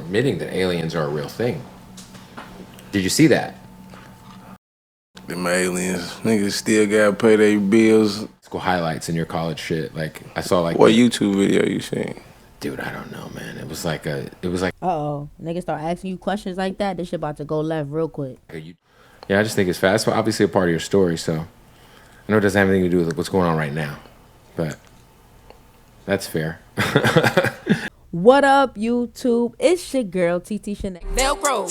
admitting that aliens are a real thing. Did you see that? Them aliens, niggas still gotta pay their bills. School highlights in your college shit. Like I saw like what YouTube video you seen? Dude, I don't know, man. It was like niggas start asking you questions like that. This shit about to go left real quick. Yeah, I just think it's fast. Well, obviously a part of your story, so I know it doesn't have anything to do with what's going on right now, but that's fair. What up, YouTube? It's your girl, TT Shanell. Velcro,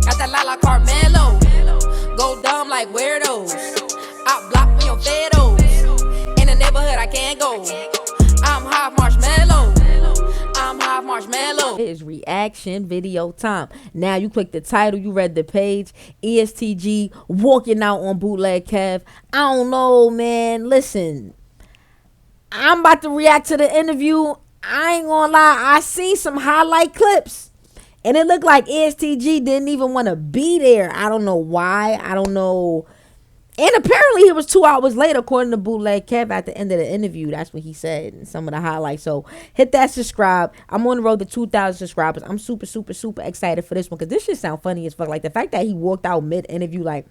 got that Lala Carmelo. Go dumb like weirdos. Out block me on Fados. In the neighborhood, I can't go. I'm half marshmallow. I'm half marshmallow. It is reaction video time. Now you click the title, you read the page. EST Gee walking out on Bootleg KEV. I don't know, man. Listen, I'm about to react to the interview. I ain't gonna lie, I seen some highlight clips and it looked like EST Gee didn't even want to be there. I don't know why. I don't know. And apparently it was 2 hours later, according to Bootleg KEV, at the end of the interview. That's what he said in some of the highlights. So hit that subscribe. I'm on the road to 2,000 subscribers. I'm super excited for this one because this shit sound funny as fuck. Like the fact that he walked out mid-interview, like,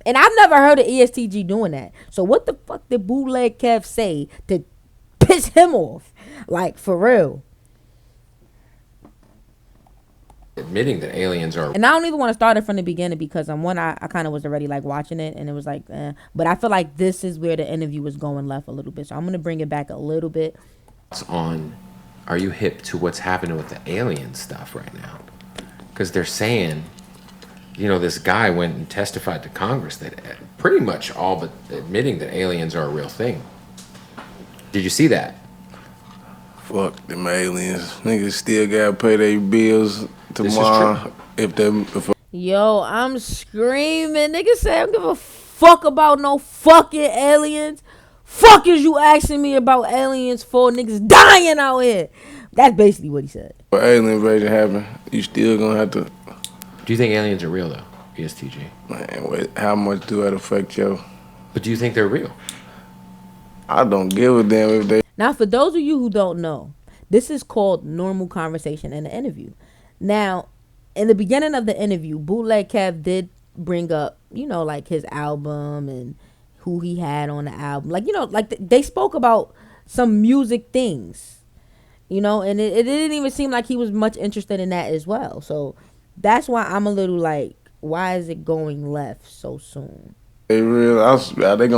and I've never heard of EST Gee doing that. So what the fuck did Bootleg KEV say to piss him off? Like, for real. Admitting that aliens are... And I don't even want to start it from the beginning because I kind of was already like watching it and it was like, but I feel like this is where the interview was going left a little bit. So I'm going to bring it back a little bit. Are you hip to what's happening with the alien stuff right now? Because they're saying, you know, this guy went and testified to Congress that pretty much all but admitting that aliens are a real thing. Did you see that? Fuck them aliens. Niggas still gotta pay their bills tomorrow. Yo, I'm screaming. Niggas say I don't give a fuck about no fucking aliens. Fuck is you asking me about aliens for? Niggas dying out here. That's basically what he said. If alien invasion happen, you still gonna have to... Do you think aliens are real though, EST Gee? Man, wait, how much do that affect you? But do you think they're real? I don't give a damn if they... Now, for those of you who don't know, this is called normal conversation in the interview. Now, in the beginning of the interview, Bootleg KEV did bring up, you know, like his album and who he had on the album. Like, you know, like they spoke about some music things, you know, and it didn't even seem like he was much interested in that as well. So that's why I'm a little like, why is it going left so soon? They real, what they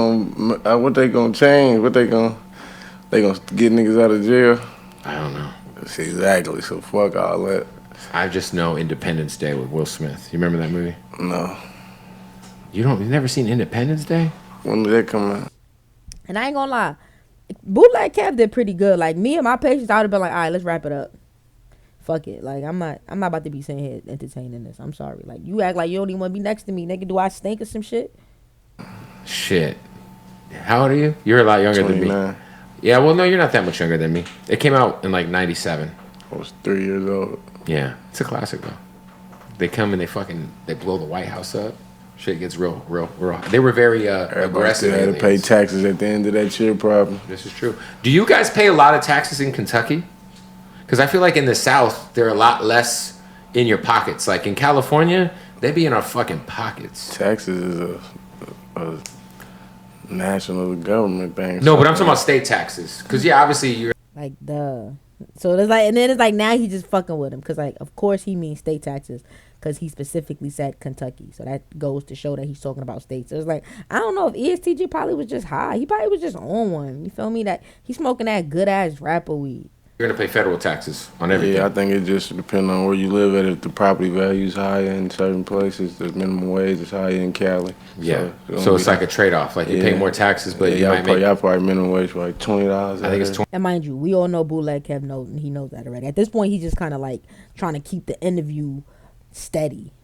gonna change? They gonna get niggas out of jail? I don't know. Exactly, so fuck all that. I just know Independence Day with Will Smith. You remember that movie? No. You've never seen Independence Day? When did that come out? And I ain't gonna lie, Bootleg KEV did pretty good. Like me and my patients, I would've been like, all right, let's wrap it up. Fuck it. Like I'm not about to be sitting here entertaining this. I'm sorry. Like you act like you don't even want to be next to me, nigga. Do I stink or some shit? Shit. How old are you? You're a lot younger 29. than me. Yeah, well, no, you're not that much younger than me. It came out in like 97. I was 3 years old. Yeah, it's a classic though. They come and they blow the White House up. Shit gets real. They were very aggressive. They had to pay taxes at the end of that shit, probably. This is true. Do you guys pay a lot of taxes in Kentucky? Because I feel like in the South, they're a lot less in your pockets. Like in California, they be in our fucking pockets. Taxes is a national government thing. No, but I'm talking about state taxes. Because, yeah, obviously you're... Like, duh. So there's like, and then it's like now he's just fucking with him. Because, like, of course he means state taxes. Because he specifically said Kentucky. So that goes to show that he's talking about states. So it's like, I don't know if EST Gee probably was just high. He probably was just on one. You feel me? That he's smoking that good-ass rapper weed. You're going to pay federal taxes on everything. Yeah, I think it just depends on where you live at. If the property value is higher in certain places, the minimum wage is higher in Cali. Yeah, so it's like a trade-off. Like you pay more taxes, but y'all probably minimum wage for like $20. I think it's 20. And mind you, we all know Bootleg KEV knows, and he knows that already. At this point, he's just kind of like trying to keep the interview steady.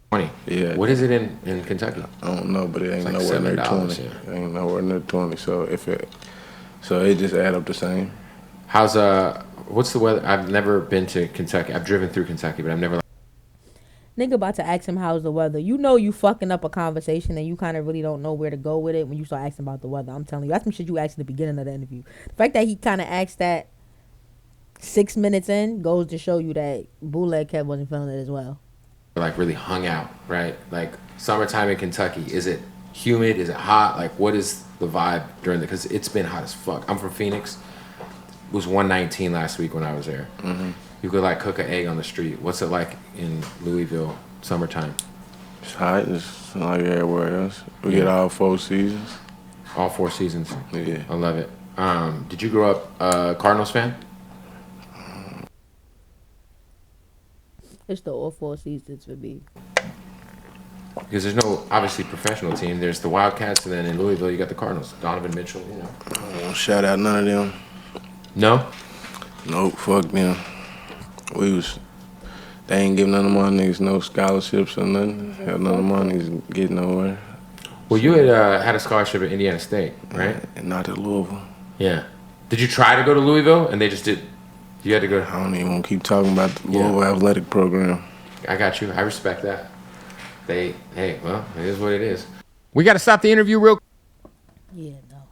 20. Yeah. What is it in Kentucky? I don't know, but it ain't like nowhere near 20. Yeah. It ain't nowhere near 20. So it just add up the same. How's what's the weather? I've never been to Kentucky. I've driven through Kentucky, but I've never. Nigga about to ask him how's the weather. You know you fucking up a conversation and you kind of really don't know where to go with it when you start asking about the weather. I'm telling you, that's some shit you asked in the beginning of the interview. The fact that he kind of asked that 6 minutes in goes to show you that Bootleg Kev wasn't feeling it as well. Like really hung out, right? Like summertime in Kentucky. Is it humid? Is it hot? Like what is the vibe during the? Because it's been hot as fuck. I'm from Phoenix. It was 119 last week when I was there. Mm-hmm. You could like cook an egg on the street. What's it like in Louisville summertime? It's hot. It's like everywhere else. We get all 4 seasons. All 4 seasons. Yeah. I love it. Did you grow up Cardinals fan? It's the all 4 seasons for me. Because there's no obviously professional team. There's the Wildcats, and then in Louisville you got the Cardinals. Donovan Mitchell, you know. I won't shout out none of them. No? Nope, fuck them. They ain't giving none of my niggas no scholarships or nothing. Hell, none of my niggas getting nowhere. Well, you had a scholarship at Indiana State, right? And not at Louisville. Yeah. Did you try to go to Louisville, and they just did? You had to go. I don't even want to keep talking about the Louisville athletic program. I got you. I respect that. Hey, well, it is what it is. We got to stop the interview real. Yeah, no.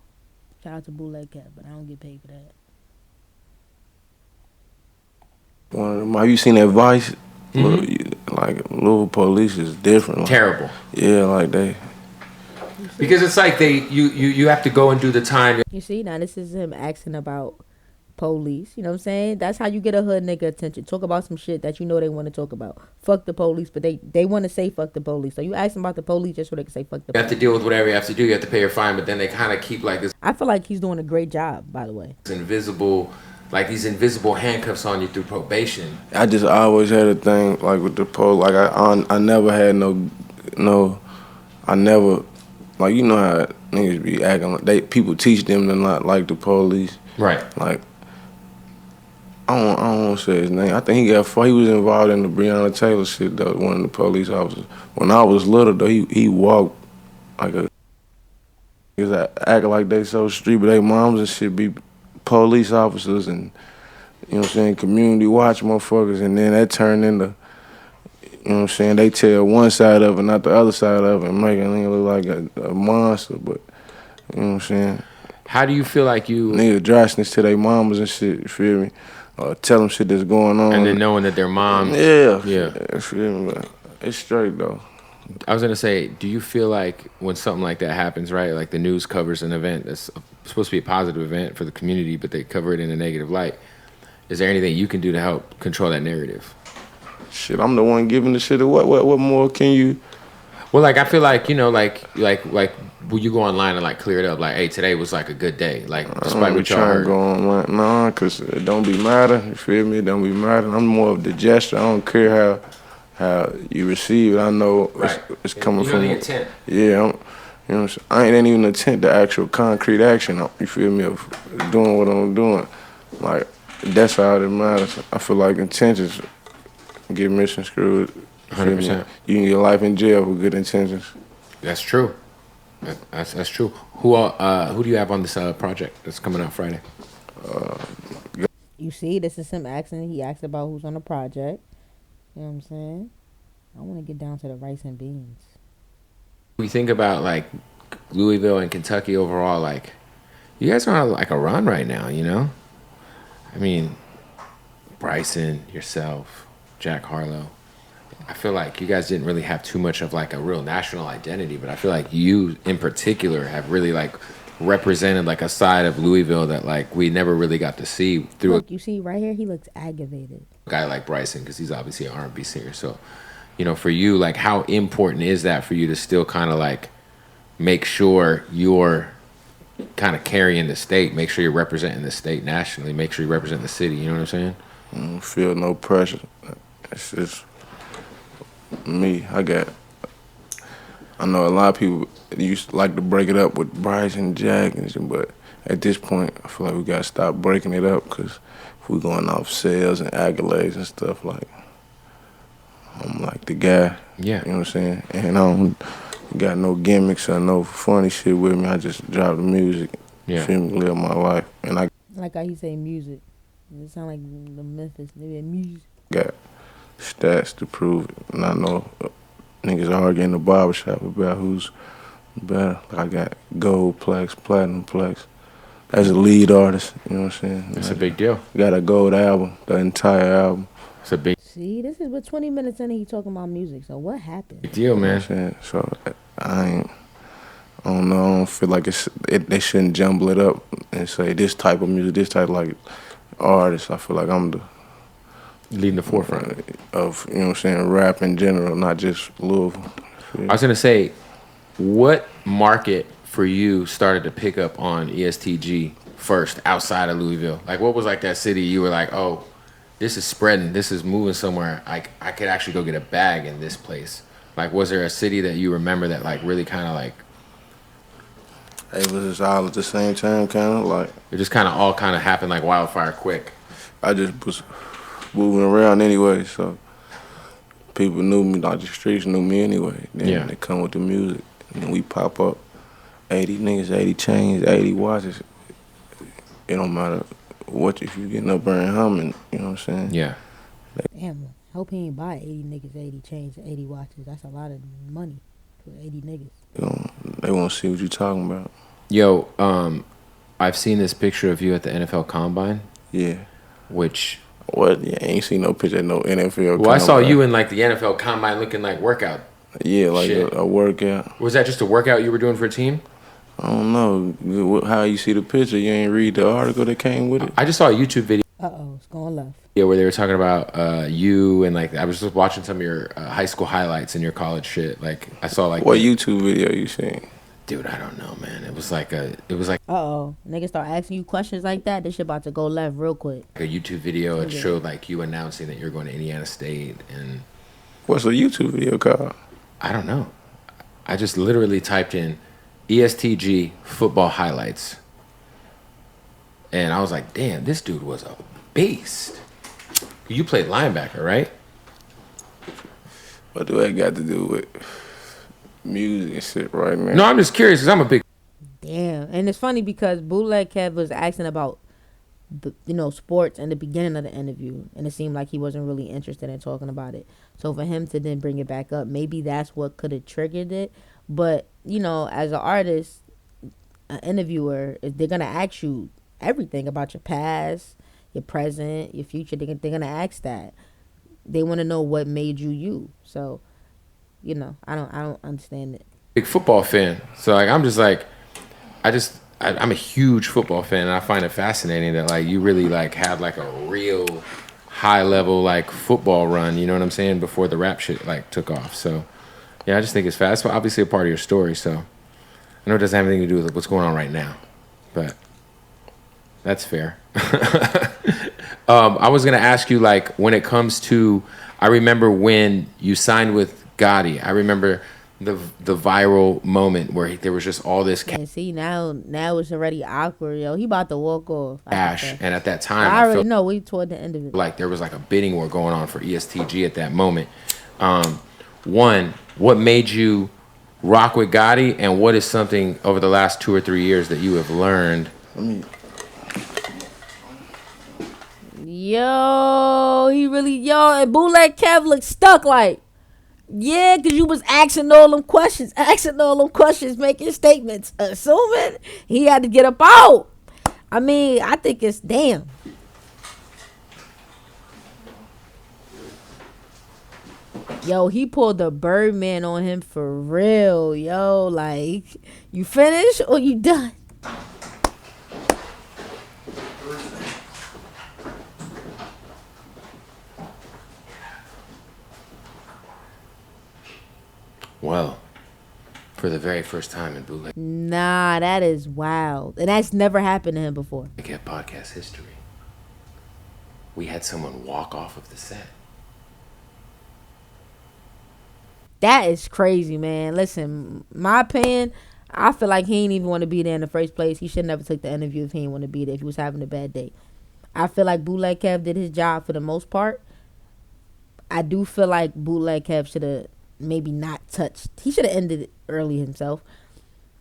Shout out to Bootleg Kev, but I don't get paid for that. One of them, have you seen that Vice? Mm-hmm. Like Louisville police is different. Like, Terrible. Yeah, like they. Because it's like you have to go and do the time. You see, now this is him asking about police. You know what I'm saying? That's how you get a hood nigga attention. Talk about some shit that you know they want to talk about. Fuck the police, but they want to say fuck the police. So you ask them about the police just so they can say fuck the police. You have to deal with whatever you have to do. You have to pay your fine, but then they kind of keep like this I feel like he's doing a great job, by the way. invisible, like these invisible handcuffs on you through probation. I just always had a thing like with the police. Like I never had I never, like, you know how niggas be acting like people teach them to not like the police. Right. Like, I don't want to say his name. I think he was involved in the Breonna Taylor shit though, one of the police officers. When I was little though, he walked like a, niggas act like they so street, but they moms and shit be police officers and, you know what I'm saying, community watch motherfuckers, and then that turned into, you know what I'm saying, they tell one side of it, not the other side of it, and make a nigga look like a monster, but, you know what I'm saying? How do you feel like you... Nigga dry snitch to their mamas and shit, you feel me? Tell them shit that's going on. And then knowing that their mom... Yeah. Yeah. Feel me? But it's straight, though. I was going to say, do you feel like when something like that happens, right, like the news covers an event that's supposed to be a positive event for the community, but they cover it in a negative light, is there anything you can do to help control that narrative? Shit, I'm the one giving the shit. What more can you... Well, like, I feel like, you know, like, will you go online and, like, clear it up? Like, hey, today was, like, a good day. Like, despite what y'all heard. Go online. Nah, because it don't be matter. You feel me? It don't be matter. I'm more of the gesture. I don't care how you receive it. I know it's coming from... the intent. Yeah, you know, I ain't even intent the actual concrete action. You feel me? Of doing what I'm doing. Like, that's all that matters. I feel like intentions get misconstrued. 100%. You can get life in jail with good intentions. That's true. That's true. Who do you have on this project that's coming out Friday? You see, this is him asking. He asked about who's on the project. You know what I'm saying? I want to get down to the rice and beans. We think about, like, Louisville and Kentucky overall, like, you guys are on, like, a run right now, you know? I mean, Bryson, yourself, Jack Harlow. I feel like you guys didn't really have too much of, like, a real national identity, but I feel like you, in particular, have really, like, represented, like, a side of Louisville that, like, we never really got to see through. Look, you see right here, he looks aggravated. A guy like Bryson, because he's obviously an R&B singer. So, you know, for you, like, how important is that for you to still kind of, like, make sure you're kind of carrying the state, make sure you're representing the state nationally, make sure you represent the city, you know what I'm saying? I don't feel no pressure. It's just me. I know a lot of people used to like to break it up with Bryce and Jack and shit, but at this point, I feel like we gotta stop breaking it up, because if we're going off sales and accolades and stuff, like, I'm like the guy. Yeah. You know what I'm saying? And I don't got no gimmicks or no funny shit with me. I just drop the music. Yeah. Feel me? Live my life. And I Like how he say music. It sound like the Memphis. Maybe music. got stats to prove it. And I know niggas arguing in the barbershop about who's better. I got gold plex, platinum plex. as a lead artist. You know what I'm saying? It's a big deal. Got a gold album, the entire album. It's a big See, this is what 20 minutes in and he talking about music. So what happened? deal, You know man. what I'm saying? So I don't know. I don't feel like they shouldn't jumble it up and say this type of music, this type of like artist. I feel like I'm the Leading the forefront. of, you know what I'm saying, rap in general, not just Louisville. I was gonna say, what market for you started to pick up on EST Gee first outside of Louisville? Like, what was like that city you were like, oh, this is spreading, this is moving somewhere. I could actually go get a bag in this place. Like, was there a city that you remember that like really kind of like It was just all at the same time, kind of like it just kind of all kind of happened like wildfire quick? I just was moving around anyway, so people knew me, like the streets knew me anyway. Then Yeah. they come with the music, and then we pop up. 80 niggas, 80 chains, 80 watches. It don't matter what if you getting up there and humming. You know what I'm saying? Yeah. Damn, hope he ain't buy 80 niggas, 80 chains, 80 watches. That's a lot of money for 80 niggas. They want to see what you talking about. Yo, I've seen this picture of you at the NFL Combine, Yeah. which What? Yeah, I ain't seen no picture of no NFL. well, I saw combine. you in like the NFL Combine looking like workout. Yeah, like Shit. a workout. Was that just a workout you were doing for a team? I don't know how you see the picture. You ain't read the article that came with it. I just saw a YouTube video It's going left. where they were talking about you and like I was just watching some of your high school highlights and your college shit. Like I saw like What YouTube video you seen? dude, I don't know, man. It was like Niggas start asking you questions like that. This shit about to go left real quick. a YouTube video. It showed like you announcing that you're going to Indiana State, and What's a YouTube video called? I don't know. I just literally typed in EST Gee football highlights, and I was like, damn, this dude was a beast. You played linebacker, right? What do that got to do with music and shit right now? No, I'm just curious because I'm a big Damn. And it's funny because Bootleg Kev was asking about, sports in the beginning of the interview. And it seemed like he wasn't really interested in talking about it. So for him to then bring it back up, maybe that's what could have triggered it. But, as an artist, an interviewer, they're going to ask you everything about your past, your present, your future. They're going to ask that. They want to know what made you you. So, I don't understand it. big football fan. So like I'm just like I'm a huge football fan, and I find it fascinating that like you really like had like a real high level like football run, you know what I'm saying, before the rap shit like took off. So yeah, I just think it's fast. It's obviously a part of your story, so I know it doesn't have anything to do with what's going on right now, but that's fair. I was gonna ask you, like, when it comes to, I remember when you signed with Gotti. I remember the viral moment where there was just all this And see, now it's already awkward, yo. He about to walk off. cash, and at that time, I I already felt know we toward the end of it. like there was like a bidding war going on for EST Gee at that moment. One, what made you rock with Gotti, and what is something over the last 2 or 3 years that you have learned? And Bootleg Kev looked stuck like, yeah, because you was asking all them questions, making statements, assuming he had to get up out. I mean, I think it's damn. Yo, he pulled the Birdman on him for real, yo. Like, you finished or you done? Well, for the very first time in Bootleg Nah, that is wild. And that's never happened to him before. podcast history, we had someone walk off of the set. That is crazy, man. Listen, my opinion, I feel like he ain't even want to be there in the first place. He should never took the interview if he didn't want to be there, if he was having a bad day. I feel like Bootleg Kev did his job for the most part. I do feel like Bootleg Kev should have maybe not touched. He should have ended it early himself.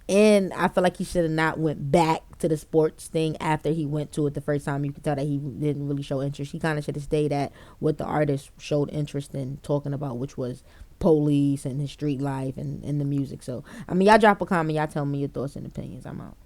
And I feel like he should have not went back to the sports thing after he went to it the first time. You could tell that he didn't really show interest. He kind of should have stayed at what the artist showed interest in talking about, which was police and his street life and the music. So, I mean, y'all drop a comment. Y'all tell me your thoughts and opinions. I'm out.